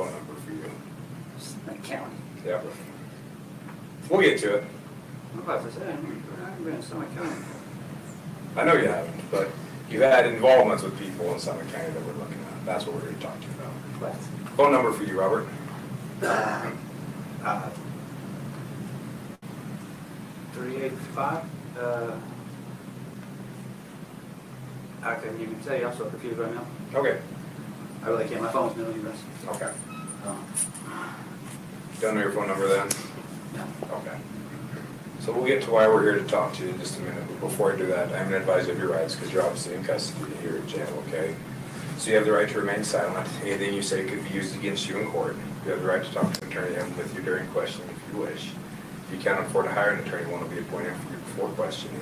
phone number for you. That county. Yeah. We'll get to it. I'm about to say, I haven't been in Summit County. I know you haven't, but you've had involvements with people in Summit County that we're looking at. That's what we're here to talk to you about. What? Phone number for you, Robert. 385. I couldn't even tell you. I'm so confused right now. Okay. I really can't. My phone's million years. Okay. Don't know your phone number then? No. Okay. So we'll get to why we're here to talk to you in just a minute. But before I do that, I'm going to advise you of your rights because you're obviously in custody here at jail, okay? So you have the right to remain silent. Anything you say could be used against you in court. You have the right to talk to an attorney and with you during questioning if you wish. If you can't afford to hire an attorney, one will be appointed for you before questioning.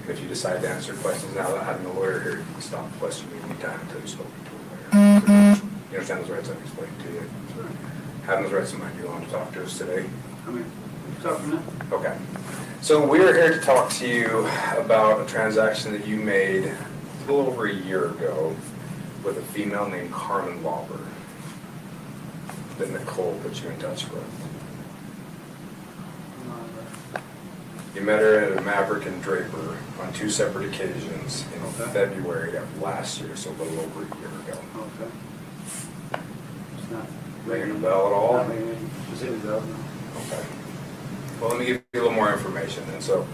And if you decide to answer questions now without having a lawyer here, you can stop questioning anytime until you've spoken to a lawyer. You understand those rights I've explained to you? Sure. Having those rights in mind, you want to talk to us today? I mean, start from there. Okay. So we're here to talk to you about a transaction that you made a little over a year ago with a female named Carmen Lauber that Nicole put you in touch with. You met her at a Maverick and Draper on 2 separate occasions in February of last year, so a little over a year ago. Okay. It's not Ringing a bell at all? Not ringing any specific bell, no. Okay. Well, let me give you a little more information. And so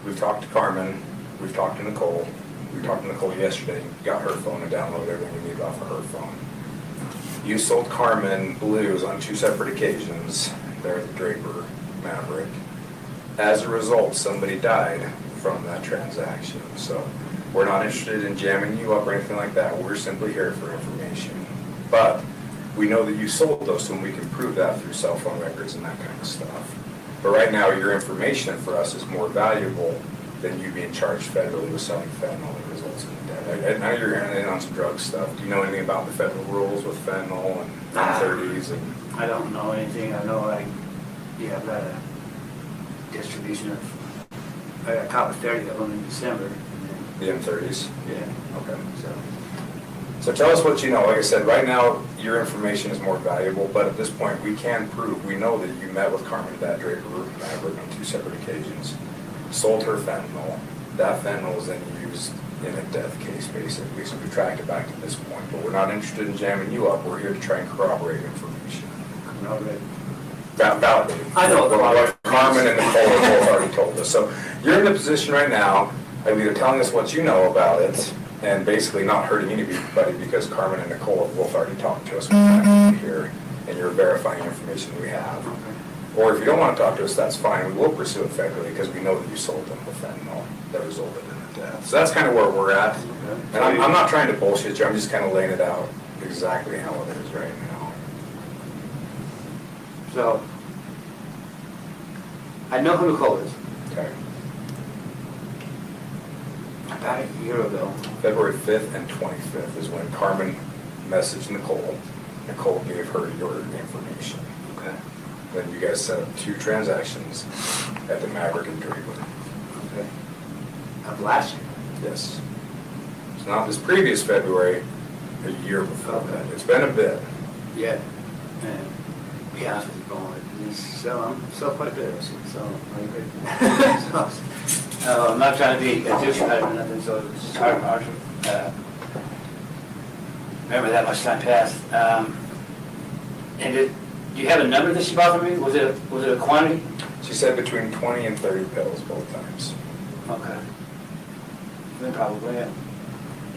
we've talked to Carmen, we've talked to Nicole. We talked to Nicole yesterday, got her phone and downloaded everything we need off of her phone. You sold Carmen blues on 2 separate occasions there at the Draper Maverick. As a result, somebody died from that transaction. So we're not interested in jamming you up or anything like that. We're simply here for information. But we know that you sold those to them. We can prove that through cell phone records and that kind of stuff. But right now, your information for us is more valuable than you being charged federally with selling fentanyl that results in death. I know you're in on some drug stuff. Do you know anything about the federal rules with fentanyl and 30s? And I don't know anything. I know you have got a distribution of, I got caught with 30 of them in December. the M30s? Yeah. Okay. So tell us what you know. Like I said, right now your information is more valuable, but at this point we can prove, we know that you met with Carmen at Draper Maverick on 2 separate occasions, sold her fentanyl. That fentanyl was then used in a death case basically, so we tracked it back to this point. But we're not interested in jamming you up. We're here to try and corroborate information. Validate. I know what Carmen and Nicole have both already told us. So you're in a position right now of either telling us what you know about it and basically not hurting anybody because Carmen and Nicole have both already talked to us here, and you're verifying information we have. Or if you don't want to talk to us, that's fine. We will pursue it federally because we know that you sold them the fentanyl that resulted in the death. So that's kind of where we're at. And I'm not trying to bullshit you. I'm just kind of laying it out exactly how it is right now. So, I know who Nicole is. Okay. About a year ago. February 5th and 25th is when Carmen messaged Nicole. Nicole gave her your information. Okay. Then you guys set up 2 transactions at the Maverick and Draper. Okay. Of last year? Yes. It's not this previous February, a year before that. It's been a bit. Yeah. And to be honest with you, going I'm so quite good. So, I'm not trying to be a douchebag or nothing, so it's just hard to remember that much time passed. And do you have a number that she bought from me? Was it a quantity? She said between 20 and 30 pills both times. Okay. Then probably, yeah. Do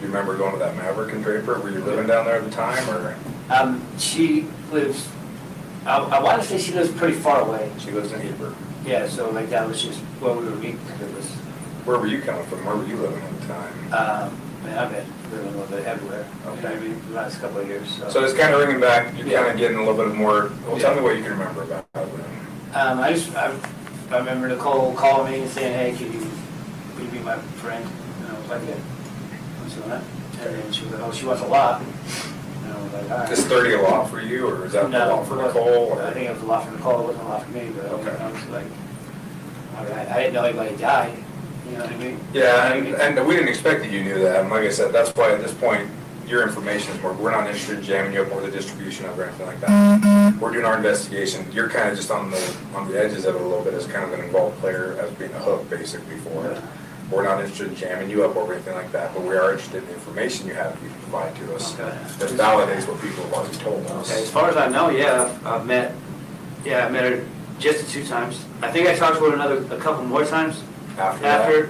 you remember going to that Maverick and Draper? Were you living down there at the time, or? She lives, I want to say she lives pretty far away. She lives in Heber. Yeah, so like that was just where we were meeting. It was. Where were you coming from? Where were you living at the time? Man, I've been living a little bit everywhere. Okay. Maybe the last couple of years. So it's kind of ringing back. You're Yeah. kind of getting a little bit more. Well, tell me what you can remember about it. I remember Nicole calling me and saying, "Hey, will you be my friend?" And I was like, "Yeah." I'm doing that. And then she was like, "Oh, she wants a lot." And I was like, "All right." Is 30 a lot for you, or is that a lot for Nicole? Or? I think it was a lot for Nicole. It wasn't a lot for me, but Okay. I was like, all right. I didn't know anybody died. You know what I mean? Yeah, and we didn't expect that you knew that. And like I said, that's why at this point, your information is more, we're not interested in jamming you up or the distribution of or anything like that. We're doing our investigation. You're kind of just on the edges of it a little bit as kind of an involved player, as being a hook basically for it. We're not interested in jamming you up or anything like that, but we are interested in the information you have you can provide to us. Okay. That validates what people have already told us. Okay, as far as I know, yeah, I met her just the 2 times. I think I talked to her a couple more times after,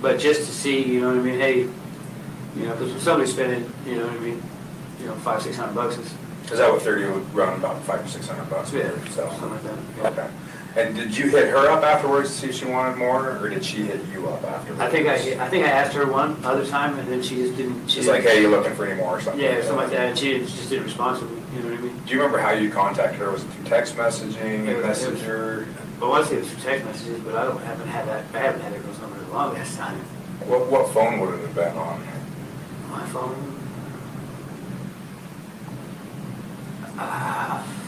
but just to see, you know what I mean, hey, you know, because when somebody's spending, you know what I mean, you know, $500-600 Is that what 30 would run about $500 or $600 yeah, for yourself? something like that. Yeah. Okay. And did you hit her up afterwards to see if she wanted more, or did she hit you up afterwards? I think I asked her one other time, and then she just didn't. She's like, hey, you looking for any more or something? Yeah, something like that, and she just didn't respond to me, you know what I mean? Do you remember how you contacted her? Was it through text messaging, It was- messenger? Well, I want to say it was through text messages, but I haven't had that girl's number in a long ass time. What phone would it have been on? My phone.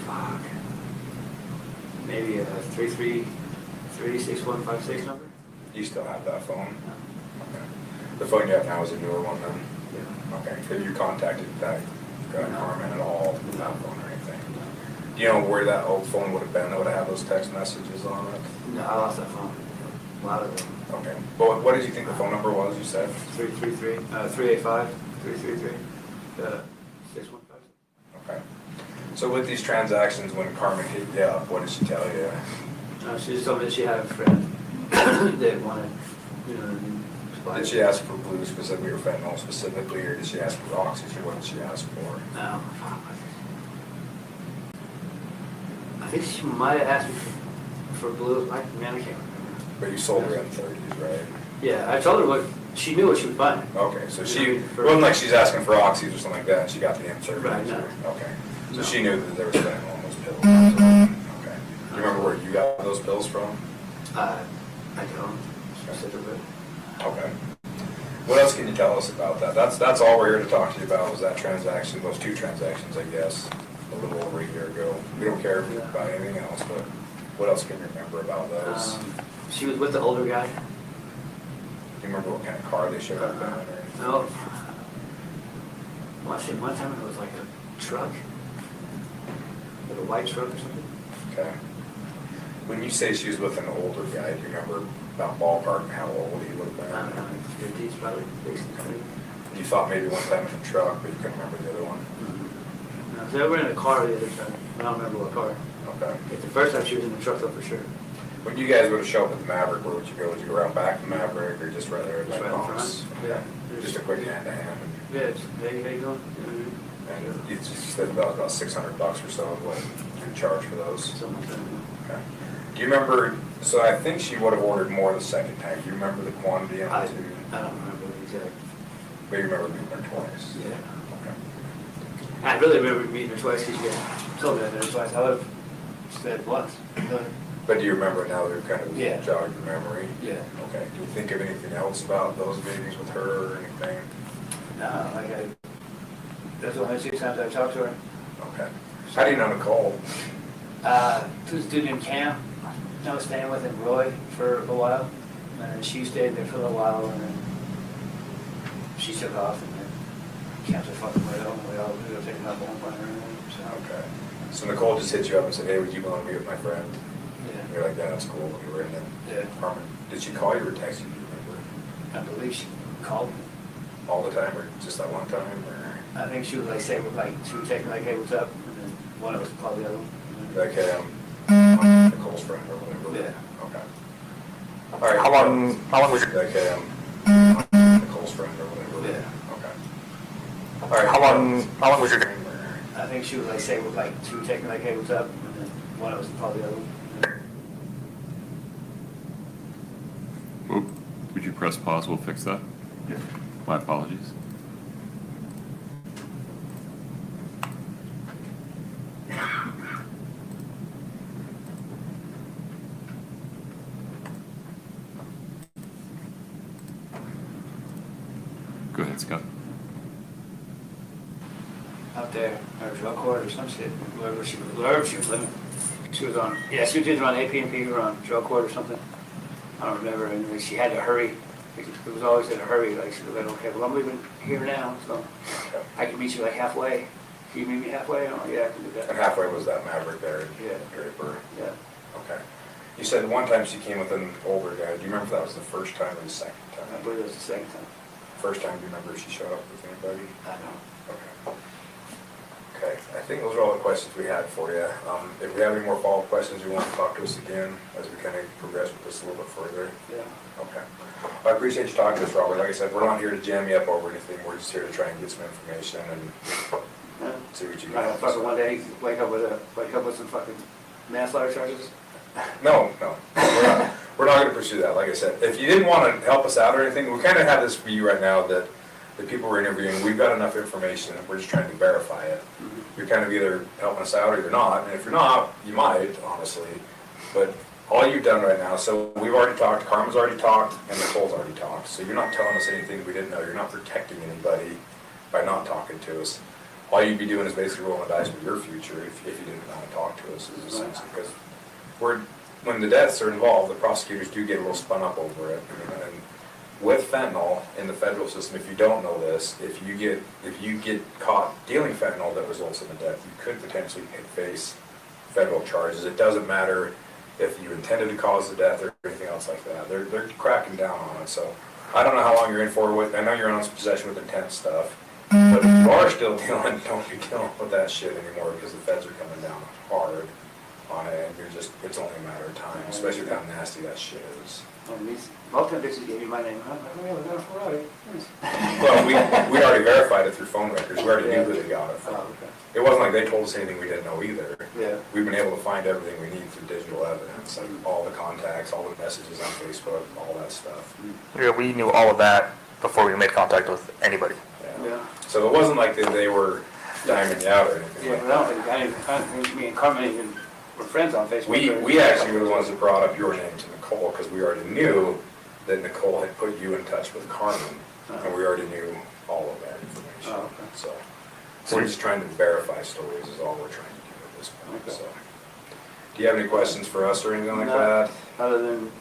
Fuck. Maybe a 333-6156 number? You still have that phone? Okay. The phone you have now is a newer one then? Yeah. Okay. Have you contacted that Carmen at all with that phone or anything? Do you know where that old phone would have been that would have had those text messages on it? No, I lost that phone. A lot of them. Okay. But what did you think the phone number was, you said? 385-333-615. Okay. So with these transactions, when Carmen hit you up, what did she tell you? She just told me that she had a friend that wanted, you know, supply. Did she ask for blue specifically or fentanyl specifically, or did she ask for oxygen? What did she ask for? No. I think she might have asked me for blue. Man, I can't remember. But you sold her M30s, right? Yeah, I told her she knew what she was buying. Okay, so she, Yeah, it wasn't like she's asking for oxys or something like that, and she got the M30s? Right, no. Okay, so No. she knew that there was fentanyl in those pills? Okay. Do you remember where you got those pills from? I don't specifically. Okay. What else can you tell us about that? That's all we're here to talk to you about, was that transaction, those 2 transactions, I guess, a little over a year ago. We don't care about anything else, but what else can you remember about those? She was with the older guy. Do you remember what kind of car they showed up in or anything? No. Well, I think one time it was like a truck, like a white truck or something. Okay. When you say she was with an older guy, do you remember about ballpark and how old he would have I don't know, been? 50s probably, 60s. You thought maybe one time in a truck, but you couldn't remember the other one? No, they were in a car the other time. I don't remember what car. Okay. The first time she was in the truck though, for sure. When you guys would have showed up at the Maverick, where would you go? Would you go around back the Maverick or just right there at Just like right in Moss? front. Yeah. Just a quick hand-to-hand? Yeah, it's, hey, how you doing? And you just said about $600 or so, what you charge for those? Something like that. Okay. Do you remember, so I think she would have ordered more the second time. Do you remember the quantity on I the 2? don't remember the exact. But you remember meeting her twice? Yeah. Okay. I really remember meeting her twice because you guys told me that there was twice. I would have said once. But do you remember now that kind of Yeah. jogged your memory? Yeah. Okay. Do you think of anything else about those meetings with her or anything? No, that's the only 2 times I talked to her. Okay. How do you know Nicole? This dude named Cam. I was staying with him, Roy, for a while. And then she stayed there for a little while, and then she took off, and then Cam said, fucking way home, and we all ended up taking up one point or anything, so. Okay. So Nicole just hit you up and said, hey, would you want to be with my friend? Yeah. You're like, yeah, that's cool. You were in the Yeah. apartment. Did she call you or text you? Do you remember? I believe she called me. All the time or just that one time? Or I think she would like say, she would text me like, hey, what's up? And then one of us would call the other one. like, hey, I'm Nicole's friend or whatever? Yeah. Okay. All right. How long was your, Like, hey, I'm Nicole's friend or whatever? Yeah. Okay. All right. how long was your, I think she would like say, she would text me like, hey, what's up? And then one of us would call the other one. Well, would you press pause? We'll fix that. Yeah. My apologies. Go ahead, Scott. Out there, or drug court or some shit, wherever she was living. She was on, yeah, she was either on AP&P or on drug court or something. I don't remember, anyway, she had to hurry It was always in a hurry, like, she was like, okay, well, I'm leaving here now, so I can meet you like halfway. Can you meet me halfway? Oh, yeah, I can do And that. halfway was that Maverick there in Yeah. Draper. Yeah. Okay. You said one time she came with an older guy. Do you remember if that was the first time or the second I time? believe it was the second time. First time, do you remember if she showed up with anybody? I know. Okay. Okay, I think those are all the questions we had for you. If we have any more follow-up questions, you want to talk to us again as we kind of progress with this a little bit further? Yeah. Okay. I appreciate you talking to us, Robert. Like I said, we're not here to jam you up over anything. We're just here to try and get some information and Yeah. see what you I got. don't fucking one day wake up with some fucking manslaughter charges. No, we're not gonna pursue that, like I said. If you didn't wanna help us out or anything, we kinda have this view right now that the people we're interviewing, we've got enough information, and we're just trying to verify it. You're kind of either helping us out or you're not, and if you're not, you might, honestly. But all you've done right now, so we've already talked, Carmen's already talked, and Nicole's already talked, so you're not telling us anything we didn't know. You're not protecting anybody by not talking to us. All you'd be doing is basically rolling the dice with your future if you didn't want to talk to us, is essentially, because when the deaths are involved, the prosecutors do get a little spun up over it. And with fentanyl in the federal system, if you don't know this, if you get caught dealing fentanyl that results in a death, you could potentially face federal charges. It doesn't matter if you intended to cause the death or anything else like that. They're cracking down on it. So I don't know how long you're in for with. I know you're on possession with intent stuff, but if you are still dealing, don't be dealing with that shit anymore, because the feds are coming down hard on it, and it's only a matter of time, especially with how nasty that shit is. And these, both them bitches gave me my name. I'm like, oh, yeah, we got a Ferrari. Well, we already verified it through phone records. We already knew who they got it from. Oh, okay. It wasn't like they told us anything we didn't know either. Yeah. We've been able to find everything we need through digital evidence, like all the contacts, all the messages on Facebook, all that stuff. Yeah, we knew all of that before we made contact with anybody. Yeah. So it wasn't like they were diming you out or anything Yeah, like but I don't think me and Carmen even were friends on Facebook. We actually were the ones that brought up your name to Nicole, because we already knew that Nicole had put you in touch with Carmen, and we already knew all of that information. Oh, okay. So we're just trying to verify stories is all we're trying to do at this point. Okay. So, do you have any questions for us or anything like No. that? Other than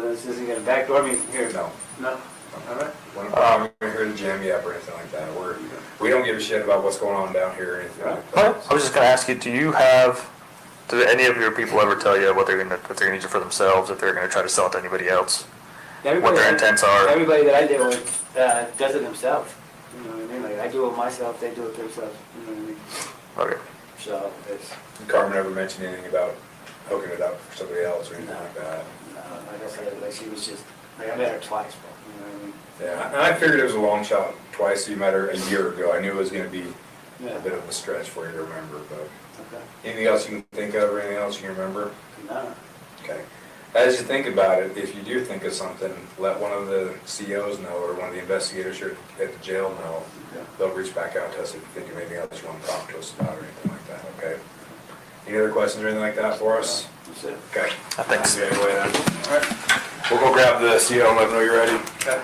this isn't gonna backdoor me here. No. No. All right. We're not here to jam you up or anything like that. We don't give a shit about what's going on down here or anything like that. I was just gonna ask you, do any of your people ever tell you what they're gonna use it for themselves, if they're gonna try to sell it to anybody else? What their intents are? Everybody that I deal with does it themselves. You know what I mean? Like, I do it myself, they do it themselves. You know what I mean? Okay. So it's, Did Carmen ever mention anything about hooking it up for somebody else or anything like that? like I said, like she was just, like I met her twice, bro. You know what I mean? Yeah, and I figured it was a long shot twice. You met her a year ago. I knew it was going to be Yeah. a bit of a stretch for you to remember, but Okay. anything else you can think of or anything else you can remember? No. Okay. As you think about it, if you do think of something, let one of the COs know or one of the investigators here at the jail know. Okay. They'll reach back out to us if you think of anything else you want to talk to us about or anything like that, okay? Any other questions or anything like that for us? That's it. Okay. Thanks. Okay, go ahead then. All right. We'll go grab the CO and let them know you're ready. Okay.